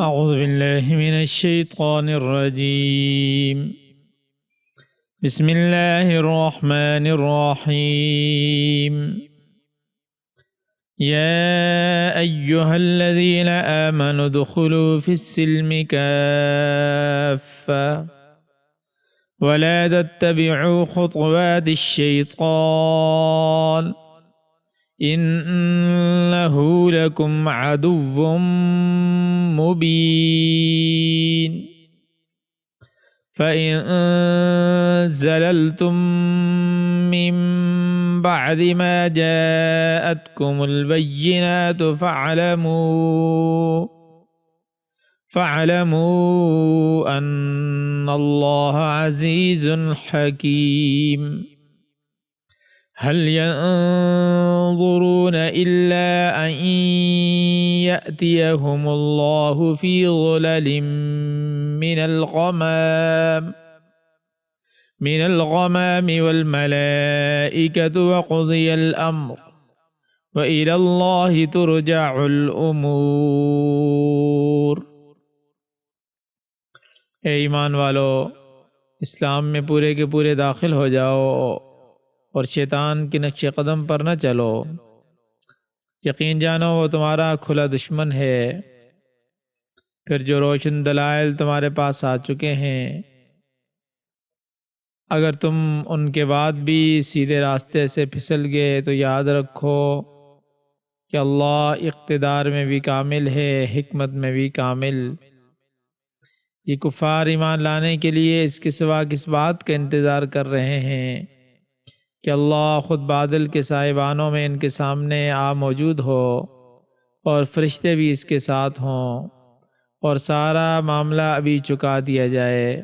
أعوذ بالله من الشيطان الرجيم. بسم الله الرحمن الرحيم. يا أيها الذين آمنوا ادخلوا في السلم كافة ولا تتبعوا خطوات الشيطان إنه لكم عدو مبين فإن زللتم من بعد ما جاءتكم البينات فاعلموا أن الله عزيز حكيم. هل ينظرون إلا أن يأتيهم الله في ظلل من الغمام والملائكة وقضي الأمر وإلى الله ترجع الأمور. اے ایمان والو، اسلام میں پورے کے پورے داخل ہو جاؤ اور شیطان کے نقش قدم پر نہ چلو۔ یقین جانو وہ تمہارا کھلا دشمن ہے۔ پھر جو روشن دلائل تمہارے پاس آ چکے ہیں، اگر تم ان کے بعد بھی سیدھے راستے سے پھسل گئے تو یاد رکھو کہ اللہ اقتدار میں بھی کامل ہے، حکمت میں بھی کامل۔ یہ کفار ایمان لانے کے لیے اس کے سوا کس بات کا انتظار کر رہے ہیں کہ اللہ خود بادل کے سائبانوں میں ان کے سامنے موجود ہو اور فرشتے بھی اس کے ساتھ ہوں اور سارا معاملہ ابھی چکا دیا جائے،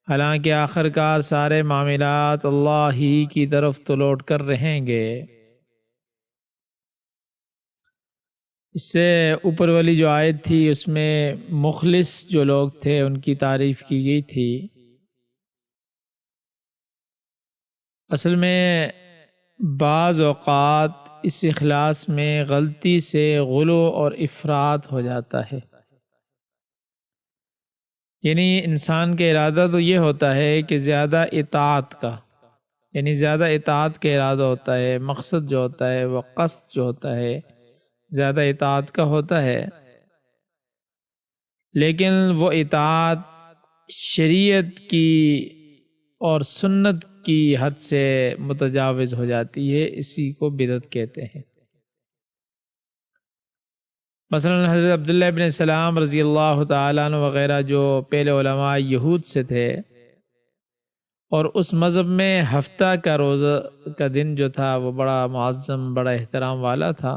حالانکہ آخر کار سارے معاملات اللہ ہی کی طرف تو لوٹ کر رہیں گے۔ اس سے اوپر والی جو آیت تھی اس میں مخلص جو لوگ تھے ان کی تعریف کی گئی تھی۔ اصل میں بعض اوقات اس اخلاص میں غلطی سے غلو اور افراط ہو جاتا ہے، یعنی انسان کا ارادہ تو یہ ہوتا ہے کہ زیادہ اطاعت کا، یعنی زیادہ اطاعت کا ارادہ ہوتا ہے، مقصد جو ہوتا ہے وہ قصد جو ہوتا ہے زیادہ اطاعت کا ہوتا ہے، لیکن وہ اطاعت شریعت کی اور سنت کی حد سے متجاوز ہو جاتی ہے، اسی کو بدعت کہتے ہیں۔ مثلا حضرت عبداللہ ابن سلام رضی اللہ تعالیٰ عنہ وغیرہ جو پہلے علماء یہود سے تھے، اور اس مذہب میں ہفتہ کا روزہ کا دن جو تھا وہ بڑا معظم، بڑا احترام والا تھا،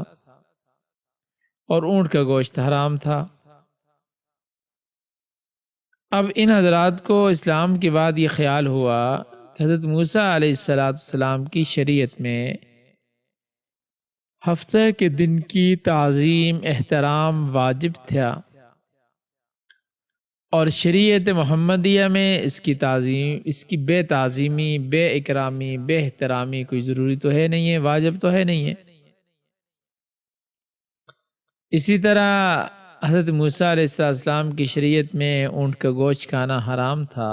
اور اونٹ کا گوشت حرام تھا۔ اب ان حضرات کو اسلام کے بعد یہ خیال ہوا کہ حضرت موسیٰ علیہ السلام کی شریعت میں ہفتہ کے دن کی تعظیم، احترام واجب تھا، اور شریعت محمدیہ میں اس کی تعظیم، اس کی بے تعظیمی، بے اکرامی، بے احترامی کوئی ضروری تو ہے نہیں ہے، واجب تو ہے نہیں ہے۔ اسی طرح حضرت موسیٰ علیہ السلام کی شریعت میں اونٹ کا گوشت کھانا حرام تھا،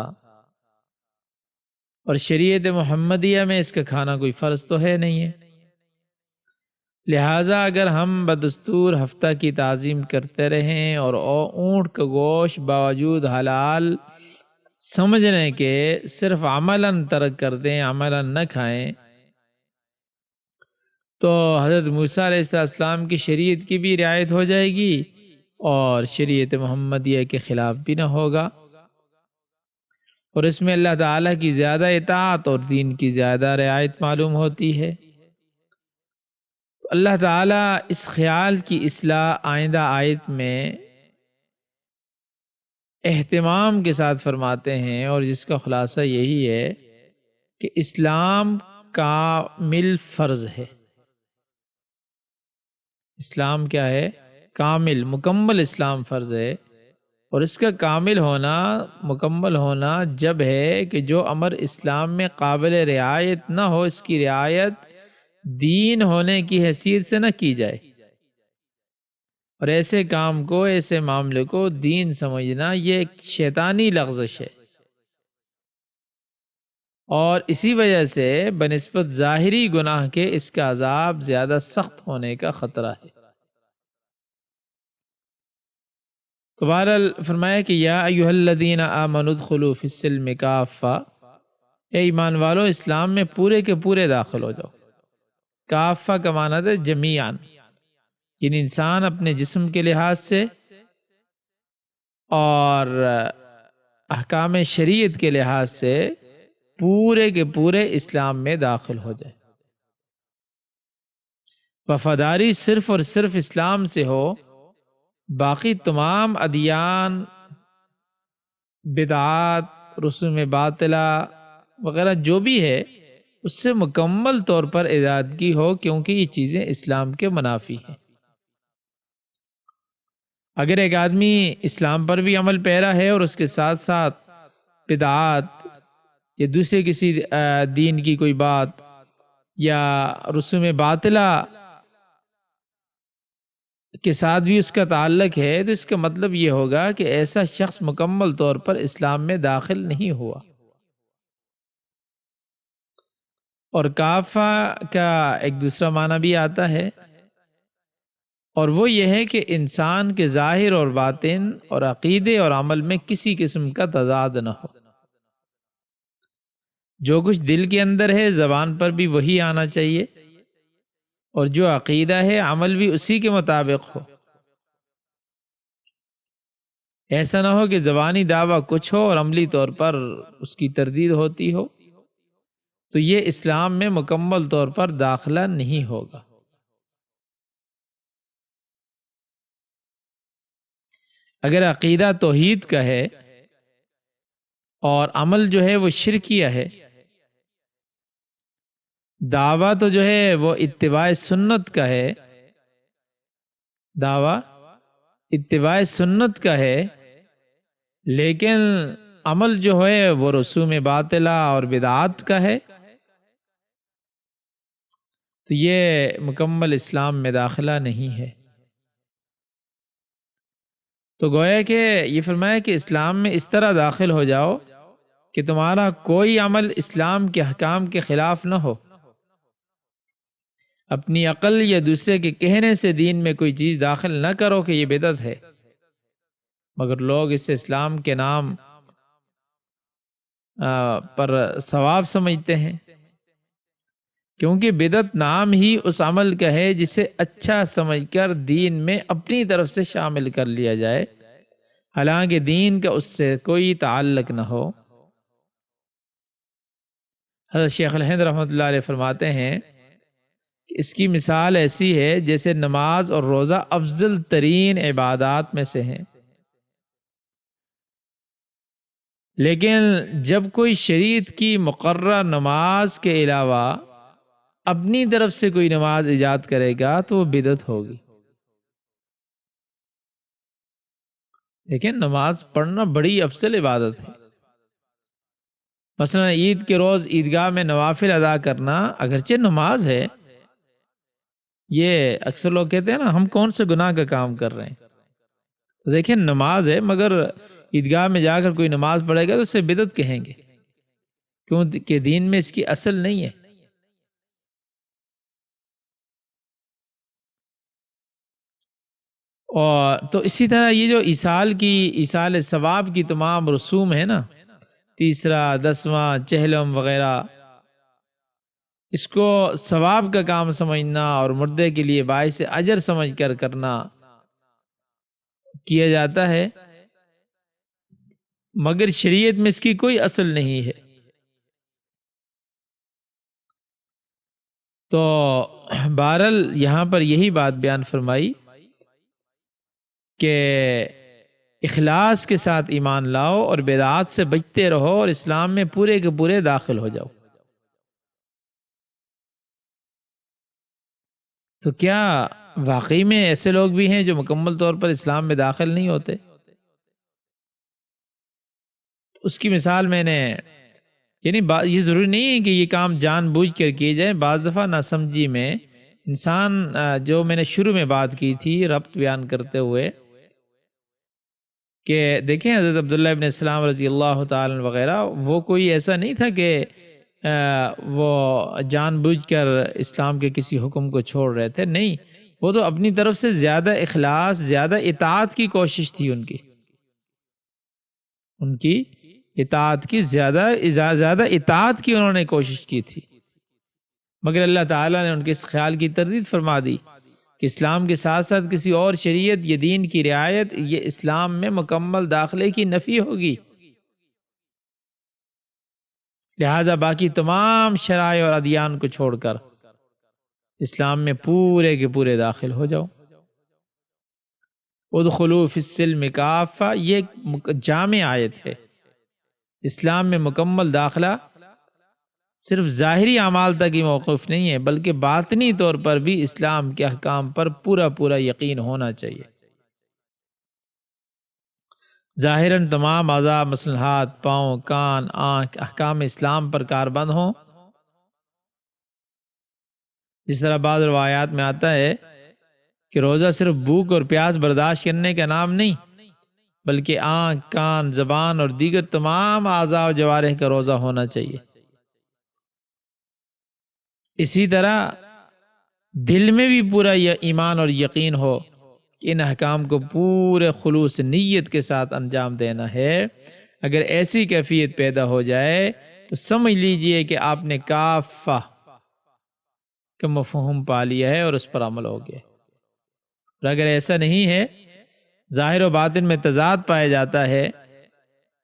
اور شریعت محمدیہ میں اس کا کھانا کوئی فرض تو ہے نہیں ہے۔ لہٰذا اگر ہم بدستور ہفتہ کی تعظیم کرتے رہیں اور اونٹ کا گوشت باوجود حلال سمجھنے کے صرف عملاً ترک کر دیں، عملاً نہ کھائیں، تو حضرت موسیٰ علیہ السلام کی شریعت کی بھی رعایت ہو جائے گی اور شریعت محمدیہ کے خلاف بھی نہ ہوگا، اور اس میں اللہ تعالیٰ کی زیادہ اطاعت اور دین کی زیادہ رعایت معلوم ہوتی ہے۔ تو اللہ تعالیٰ اس خیال کی اصلاح آئندہ آیت میں اہتمام کے ساتھ فرماتے ہیں، اور جس کا خلاصہ یہی ہے کہ اسلام کامل فرض ہے۔ اسلام کیا ہے؟ کامل، مکمل اسلام فرض ہے، اور اس کا کامل ہونا، مکمل ہونا جب ہے کہ جو امر اسلام میں قابل رعایت نہ ہو، اس کی رعایت دین ہونے کی حیثیت سے نہ کی جائے، اور ایسے کام کو، ایسے معاملے کو دین سمجھنا یہ ایک شیطانی لغزش ہے، اور اسی وجہ سے بنسبت ظاہری گناہ کے اس کا عذاب زیادہ سخت ہونے کا خطرہ ہے۔ تو بہرحال فرمایا کہ یا ایھا الذین آمنوا ادخلوا فی السلم کافہ، اے ایمان والو اسلام میں پورے کے پورے داخل ہو جاؤ۔ کافہ کا معنی ہے جمیعاً، یعنی انسان اپنے جسم کے لحاظ سے اور احکام شریعت کے لحاظ سے پورے کے پورے اسلام میں داخل ہو جائے۔ وفاداری صرف اور صرف اسلام سے ہو، باقی تمام ادیان، بدعات، رسوم باطلہ وغیرہ جو بھی ہے اس سے مکمل طور پر ارادگی ہو، کیونکہ یہ چیزیں اسلام کے منافی ہیں۔ اگر ایک آدمی اسلام پر بھی عمل پیرا ہے اور اس کے ساتھ ساتھ بدعات یا دوسرے کسی دین کی کوئی بات یا رسوم باطلہ کے ساتھ بھی اس کا تعلق ہے، تو اس کا مطلب یہ ہوگا کہ ایسا شخص مکمل طور پر اسلام میں داخل نہیں ہوا۔ اور کافہ کا ایک دوسرا معنی بھی آتا ہے، اور وہ یہ ہے کہ انسان کے ظاہر اور باطن اور عقیدے اور عمل میں کسی قسم کا تضاد نہ ہو۔ جو کچھ دل کے اندر ہے زبان پر بھی وہی آنا چاہیے، اور جو عقیدہ ہے عمل بھی اسی کے مطابق ہو۔ ایسا نہ ہو کہ زبانی دعویٰ کچھ ہو اور عملی طور پر اس کی تردید ہوتی ہو، تو یہ اسلام میں مکمل طور پر داخلہ نہیں ہوگا۔ اگر عقیدہ توحید کا ہے اور عمل جو ہے وہ شرکیہ ہے، دعویٰ تو جو ہے وہ اتباع سنت کا ہے، دعویٰ اتباع سنت کا ہے، لیکن عمل جو ہے وہ رسوم باطلہ اور بدعات کا ہے، تو یہ مکمل اسلام میں داخلہ نہیں ہے۔ تو گویا کہ یہ فرمایا کہ اسلام میں اس طرح داخل ہو جاؤ کہ تمہارا کوئی عمل اسلام کے احکام کے خلاف نہ ہو۔ اپنی عقل یا دوسرے کے کہنے سے دین میں کوئی چیز داخل نہ کرو کہ یہ بدعت ہے، مگر لوگ اسے اسلام کے نام پر ثواب سمجھتے ہیں، کیونکہ بدعت نام ہی اس عمل کا ہے جسے اچھا سمجھ کر دین میں اپنی طرف سے شامل کر لیا جائے، حالانکہ دین کا اس سے کوئی تعلق نہ ہو۔ حضرت شیخ الہند رحمۃ اللہ علیہ فرماتے ہیں کہ اس کی مثال ایسی ہے جیسے نماز اور روزہ افضل ترین عبادات میں سے ہیں، لیکن جب کوئی شریعت کی مقررہ نماز کے علاوہ اپنی طرف سے کوئی نماز ایجاد کرے گا تو وہ بدعت ہوگی۔ لیکن نماز پڑھنا بڑی افضل عبادت ہے۔ مثلا عید کے روز عیدگاہ میں نوافل ادا کرنا اگرچہ نماز ہے، یہ اکثر لوگ کہتے ہیں نا ہم کون سے گناہ کا کام کر رہے ہیں، تو دیکھیں نماز ہے، مگر عیدگاہ میں جا کر کوئی نماز پڑھے گا تو اسے بدعت کہیں گے، کیونکہ دین میں اس کی اصل نہیں ہے۔ اور تو اسی طرح یہ جو ایصال ثواب کی تمام رسوم ہے نا، تیسرا، دسواں، چہلم وغیرہ، اس کو ثواب کا کام سمجھنا اور مردے کے لیے باعث اجر سمجھ کر کرنا کیا جاتا ہے، مگر شریعت میں اس کی کوئی اصل نہیں ہے۔ تو بہرحال یہاں پر یہی بات بیان فرمائی کہ اخلاص کے ساتھ ایمان لاؤ اور بدعات سے بچتے رہو اور اسلام میں پورے کے پورے داخل ہو جاؤ۔ تو کیا واقعی میں ایسے لوگ بھی ہیں جو مکمل طور پر اسلام میں داخل نہیں ہوتے؟ اس کی مثال میں نے، یعنی یہ ضروری نہیں ہے کہ یہ کام جان بوجھ کر کیے جائیں، بعض دفعہ ناسمجھی میں انسان جو میں نے شروع میں بات کی تھی ربط بیان کرتے ہوئے کہ دیکھیں حضرت عبداللہ ابن السلام رضی اللہ تعالی عنہ وغیرہ، وہ کوئی ایسا نہیں تھا کہ وہ جان بوجھ کر اسلام کے کسی حکم کو چھوڑ رہے تھے، نہیں، وہ تو اپنی طرف سے زیادہ اخلاص، زیادہ اطاعت کی کوشش تھی ان کی اطاعت کی زیادہ اطاعت کی انہوں نے کوشش کی تھی، مگر اللہ تعالیٰ نے ان کے اس خیال کی تردید فرما دی کہ اسلام کے ساتھ ساتھ کسی اور شریعت یا دین کی رعایت یہ اسلام میں مکمل داخلے کی نفی ہوگی، لہذا باقی تمام شرائع اور ادیان کو چھوڑ کر اسلام میں پورے کے پورے داخل ہو جاؤ۔ ادخلوا فی السلم کافہ، یہ ایک جامع آیت ہے۔ اسلام میں مکمل داخلہ صرف ظاہری اعمال تک ہی موقف نہیں ہے، بلکہ باطنی طور پر بھی اسلام کے احکام پر پورا پورا یقین ہونا چاہیے۔ ظاہراً تمام اعضاء مثلا ہاتھ، پاؤں، کان، آنکھ احکام اسلام پر کاربند ہوں، جس طرح بعض روایات میں آتا ہے کہ روزہ صرف بھوک اور پیاس برداشت کرنے کا نام نہیں، بلکہ آنکھ، کان، زبان اور دیگر تمام اعضاء و جوارح کا روزہ ہونا چاہیے۔ اسی طرح دل میں بھی پورا ایمان اور یقین ہو کہ ان احکام کو پورے خلوص نیت کے ساتھ انجام دینا ہے۔ اگر ایسی کیفیت پیدا ہو جائے تو سمجھ لیجئے کہ آپ نے کافہ کا مفہوم پا لیا ہے اور اس پر عمل ہو گیا۔ اور اگر ایسا نہیں ہے، ظاہر و باطن میں تضاد پایا جاتا ہے،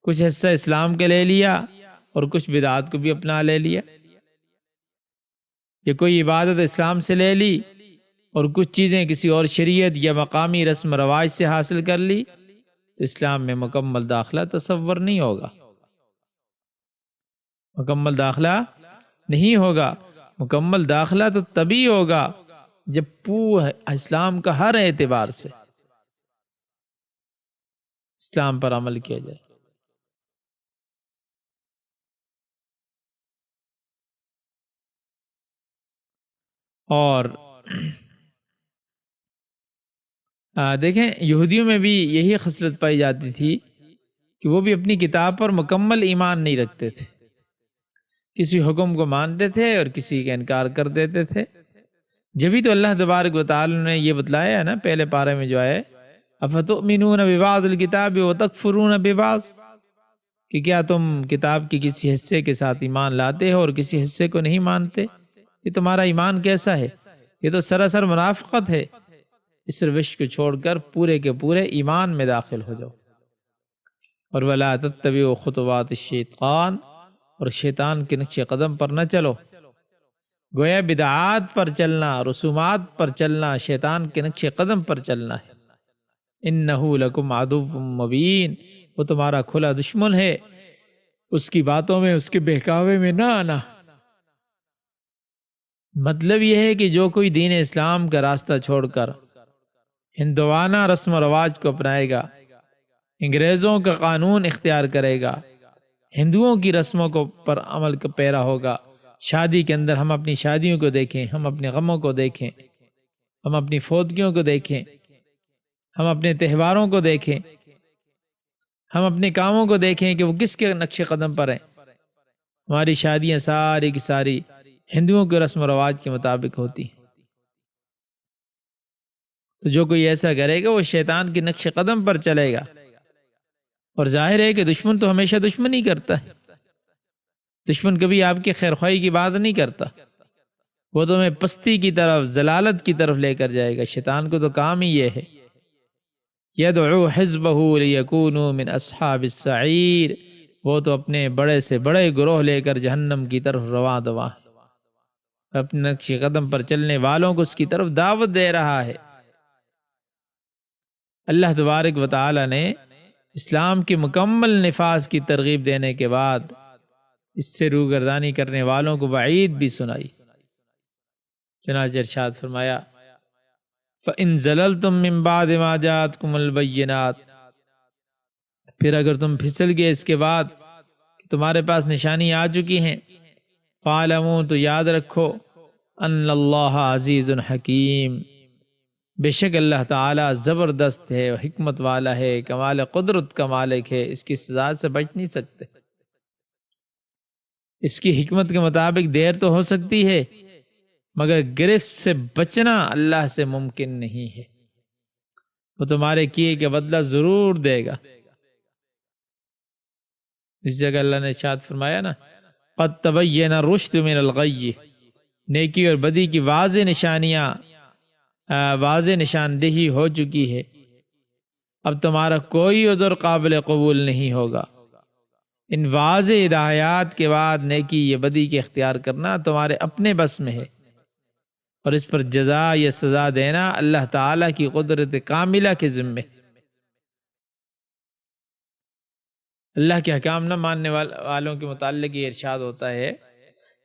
کچھ حصہ اسلام کے لے لیا اور کچھ بدعات کو بھی اپنا لے لیا، یا کوئی عبادت اسلام سے لے لی اور کچھ چیزیں کسی اور شریعت یا مقامی رسم رواج سے حاصل کر لی، تو اسلام میں مکمل داخلہ تصور نہیں ہوگا، مکمل داخلہ نہیں ہوگا۔ مکمل داخلہ تو تبھی ہوگا جب پورا اسلام کا ہر اعتبار سے اسلام پر عمل کیا جائے۔ اور دیکھیں یہودیوں میں بھی یہی خصلت پائی جاتی تھی کہ وہ بھی اپنی کتاب پر مکمل ایمان نہیں رکھتے تھے، کسی حکم کو مانتے تھے اور کسی کا انکار کر دیتے تھے۔ جبھی تو اللہ تبارک و تعالی نے یہ بتلایا ہے نا پہلے پارے میں جو ہے افتؤمنون ببعض الکتاب وتکفرون ببعض، کہ کیا تم کتاب کے کسی حصے کے ساتھ ایمان لاتے ہو اور کسی حصے کو نہیں مانتے؟ یہ تمہارا ایمان کیسا ہے؟ یہ تو سراسر منافقت ہے۔ اس روش کو چھوڑ کر پورے کے پورے ایمان میں داخل ہو جاؤ۔ اور وَلَا تَتَّبِعُوا خُطُوَاتِ الشَّيْطَانِ، اور شیطان کے نقش قدم پر نہ چلو۔ گویا بدعات پر چلنا، رسومات پر چلنا شیطان کے نقش قدم پر چلنا ہے۔ اِنَّهُ لَكُمْ عَدُوٌّ مُّبِينٌ، وہ تمہارا کھلا دشمن ہے، اس کی باتوں میں، اس کے بہکاوے میں نہ آنا۔ مطلب یہ ہے کہ جو کوئی دین اسلام کا راستہ چھوڑ کر ہندوانہ رسم و رواج کو اپنائے گا، انگریزوں کا قانون اختیار کرے گا، ہندوؤں کی رسموں کو پر عمل کا پیرا ہوگا، شادی کے اندر ہم اپنی شادیوں کو دیکھیں، ہم اپنے غموں کو دیکھیں، ہم اپنی فوتگیوں کو دیکھیں، ہم اپنے تہواروں کو دیکھیں، ہم اپنے کاموں کو دیکھیں کہ وہ کس کے نقش قدم پر ہیں۔ ہماری شادیاں ساری کی ساری ہندوؤں کے رسم و رواج کے مطابق ہوتی ہیں۔ تو جو کوئی ایسا کرے گا وہ شیطان کے نقش قدم پر چلے گا، اور ظاہر ہے کہ دشمن تو ہمیشہ دشمن ہی کرتا ہے، دشمن کبھی آپ کی خیر خواہی کی بات نہیں کرتا، وہ تمہیں پستی کی طرف، ضلالت کی طرف لے کر جائے گا۔ شیطان کو تو کام ہی یہ ہے، یدعو حزبہ لیکونوا من اصحاب السعیر، وہ تو اپنے بڑے سے بڑے گروہ لے کر جہنم کی طرف رواں دواں ہے، اپنے نقش قدم پر چلنے والوں کو اس کی طرف دعوت دے رہا ہے۔ اللہ تبارک و تعالی نے اسلام کی مکمل نفاذ کی ترغیب دینے کے بعد اس سے روگردانی کرنے والوں کو وعید بھی سنائی۔ چنانچہ ارشاد فرمایا فَإِن زَلَلْتُم مِّن بَعْدِ مَا جَاءَتْكُمُ الْبَيِّنَاتُ، پھر اگر تم پھسل گئے اس کے بعد کہ تمہارے پاس نشانی آ چکی ہیں، فَاعْلَمُوا، تو یاد رکھو، ان اللہ عزیز حکیم، بے شک اللہ تعالی زبردست ہے، حکمت والا ہے، کمال قدرت کا مالک ہے، اس کی سزا سے بچ نہیں سکتے۔ اس کی حکمت کے مطابق دیر تو ہو سکتی ہے، مگر گرفت سے بچنا اللہ سے ممکن نہیں ہے۔ وہ تمہارے کیے کے بدلہ ضرور دے گا۔ اس جگہ اللہ نے ارشاد فرمایا نا قد تبین الرشد من الغی، نیکی اور بدی کی واضح نشانیاں، واضح نشاندہی ہو چکی ہے، اب تمہارا کوئی عذر قابل قبول نہیں ہوگا۔ ان واضح ہدایات کے بعد نیکی یا بدی کے اختیار کرنا تمہارے اپنے بس میں ہے، اور اس پر جزا یا سزا دینا اللہ تعالیٰ کی قدرت کاملہ کے ذمے۔ اللہ کے حکام نہ ماننے والوں کے متعلق یہ ارشاد ہوتا ہے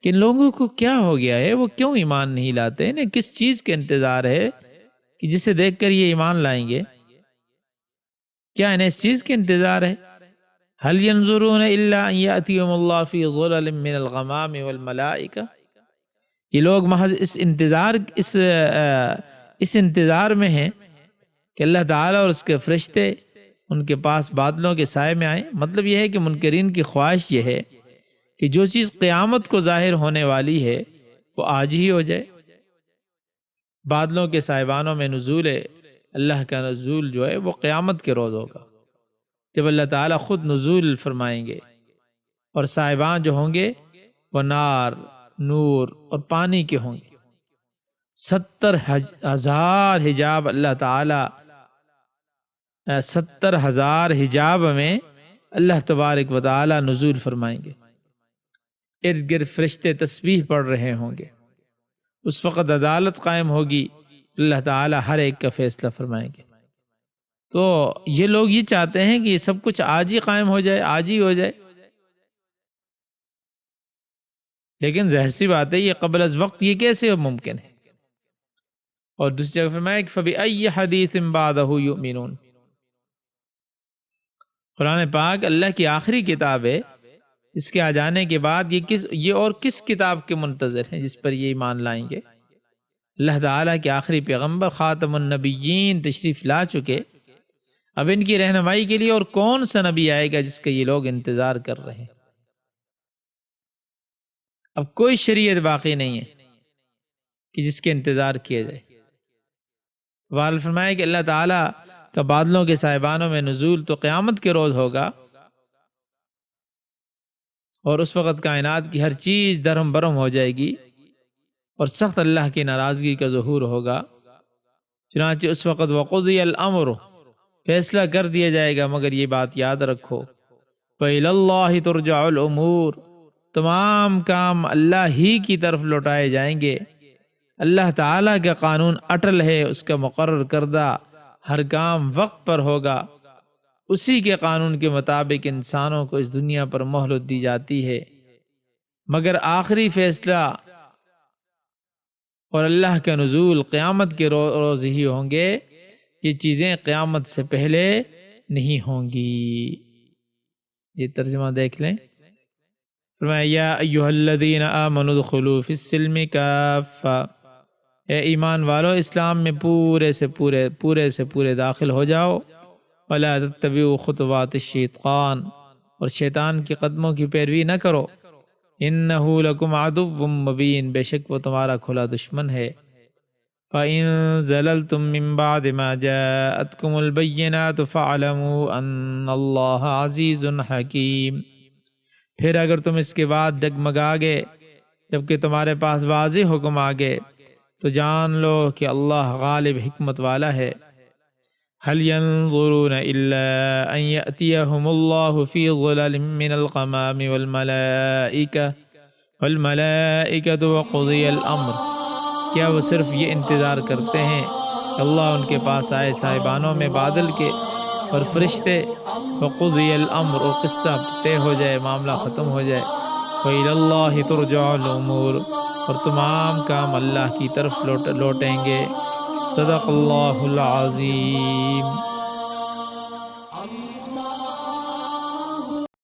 کہ ان لوگوں کو کیا ہو گیا ہے، وہ کیوں ایمان نہیں لاتے، انہیں کس چیز کے انتظار ہے کہ جسے دیکھ کر یہ ایمان لائیں گے؟ کیا انہیں اس چیز کے انتظار ہے؟ هل ينظرون الا ان ياتيهم الله في ظلل من الغمام والملائکہ، یہ لوگ محض اس انتظار میں ہیں کہ اللہ تعالیٰ اور اس کے فرشتے ان کے پاس بادلوں کے سائے میں آئیں۔ مطلب یہ ہے کہ منکرین کی خواہش یہ ہے کہ جو چیز قیامت کو ظاہر ہونے والی ہے وہ آج ہی ہو جائے۔ بادلوں کے سائبانوں میں نزول ہے، اللہ کا نزول جو ہے وہ قیامت کے روز ہوگا، جب اللہ تعالیٰ خود نزول فرمائیں گے، اور سائبان جو ہوں گے وہ نار، نور اور پانی کے ہوں گے۔ 70,000 حجاب اللہ تعالیٰ 70,000 حجاب میں اللہ تبارک و تعالیٰ نزول فرمائیں گے، ارد گرد فرشتے تسبیح پڑھ رہے ہوں گے۔ اس وقت عدالت قائم ہوگی، اللہ تعالیٰ ہر ایک کا فیصلہ فرمائیں گے۔ تو یہ لوگ یہ چاہتے ہیں کہ یہ سب کچھ آج ہی قائم ہو جائے، آج ہی ہو جائے، لیکن ظاہر سی بات ہے یہ قبل از وقت یہ کیسے ممکن ہے؟ اور دوسری جگہ فرمایا کہ فَبِأَيِّ حَدِيثٍ بَعْدَهُ يُؤْمِنُونَ، قرآن پاک اللہ کی آخری کتاب ہے، اس کے آ جانے کے بعد یہ اور کس کتاب کے منتظر ہیں جس پر یہ ایمان لائیں گے؟ اللہ تعالیٰ کے آخری پیغمبر خاتم النبیین تشریف لا چکے، اب ان کی رہنمائی کے لیے اور کون سا نبی آئے گا جس کا یہ لوگ انتظار کر رہے ہیں؟ اب کوئی شریعت باقی نہیں ہے کہ جس کے انتظار کیا جائے۔ وال فرمایا کہ اللہ تعالیٰ کا بادلوں کے سائبانوں میں نزول تو قیامت کے روز ہوگا، اور اس وقت کائنات کی ہر چیز درہم برہم ہو جائے گی، اور سخت اللہ کی ناراضگی کا ظہور ہوگا۔ چنانچہ اس وقت وقضی الامر، فیصلہ کر دیا جائے گا، مگر یہ بات یاد رکھو وَإِلَى اللَّهِ تُرْجَعُ الْأُمُورُ، تمام کام اللہ ہی کی طرف لوٹائے جائیں گے۔ اللہ تعالیٰ کا قانون اٹل ہے، اس کا مقرر کردہ ہر کام وقت پر ہوگا، اسی کے قانون کے مطابق انسانوں کو اس دنیا پر مہلت دی جاتی ہے، مگر آخری فیصلہ اور اللہ کا نزول قیامت کے روز ہی ہوں گے، یہ چیزیں قیامت سے پہلے نہیں ہوں گی۔ یہ ترجمہ دیکھ لیں، فرمایا یا ایھا الذین آمنوا ادخلوا فی السلم کافہ، اے ایمان والو اسلام میں پورے سے پورے داخل ہو جاؤ، ولا تتبعوا خطوات الشیطان، اور شیطان کے قدموں کی پیروی نہ کرو، انہ لکم عدو مبین، بے شک وہ تمہارا کھلا دشمن ہے۔ فَإِن زَلَلْتُم مِّن بَعْدِ مَا جَاءَتْكُمُ الْبَيِّنَاتُ فَاعْلَمُوا أَنَّ اللَّهَ عَزِيزٌ حَكِيمٌ، پھر اگر تم اس کے بعد ڈگمگا گئے جبکہ تمہارے پاس واضح حکم آ گئے تو جان لو کہ اللہ غالب حکمت والا ہے۔ هل ينظرون إلا أن يأتيهم الله في ظلل من الغمام والملائكة وقضي الأمر، کیا وہ صرف یہ انتظار کرتے ہیں کہ اللہ ان کے پاس آئے سائبانوں میں بادل کے، اور فرشتے، وقضی الامر، اور قصہ طے ہو جائے، معاملہ ختم ہو جائے، وإلی اللہ ترجع الامور، اور تمام کام اللہ کی طرف لوٹیں گے۔ صدق اللہ العظیم۔